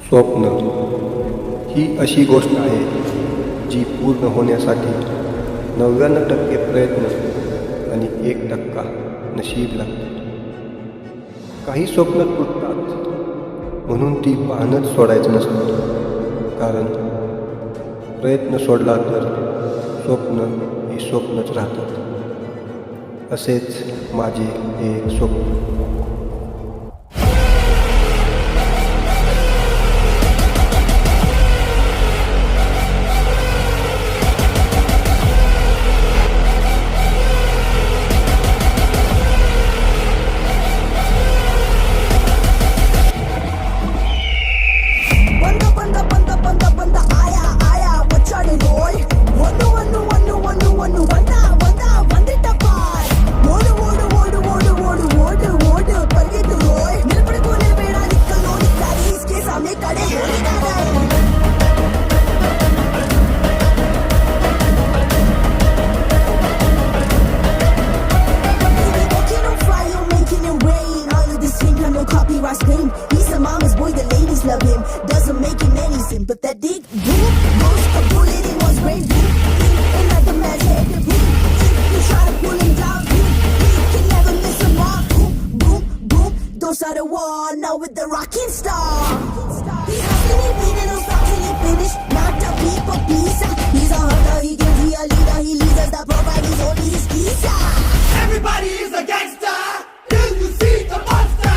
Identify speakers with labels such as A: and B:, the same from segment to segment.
A: स्वप्न ही अशी गोष्ट आहे जी पूर्ण होण्यासाठी 99% प्रयत्न आणि 1% नशीब लागते. काही स्वप्न तुटतात म्हणून ती पाहणंच सोडायचं नसतं, कारण प्रयत्न सोडला तर स्वप्न ही स्वप्नच राहतात. असेच माझे हे एक स्वप्न.
B: He's a mama's boy, the ladies love him. Doesn't make him any sin, but that dick boom goes a bullet in one's brain. And like a man's head to boom. You try to pull him down, he can never miss a mark. Boom, boom, boom. Those are the war now with the rocking star. He's hustling and beating, don't stop till he finish. Not a people pleaser. He's a hunter, he can be a leader. He leads us the provide, he's only his geezer.
C: Everybody is a gangster till you see the monster.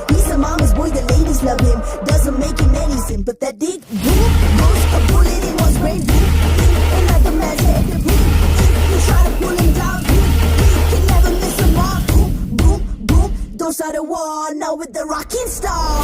B: He's a mama's boy, the ladies love him. Doesn't make him any sin, but that dick boom goes a bullet in one's brain. And like a man's head to boom. You try to pull him down, he can never miss a mark. Boom, boom, boom. Those are the war now with the rocking star.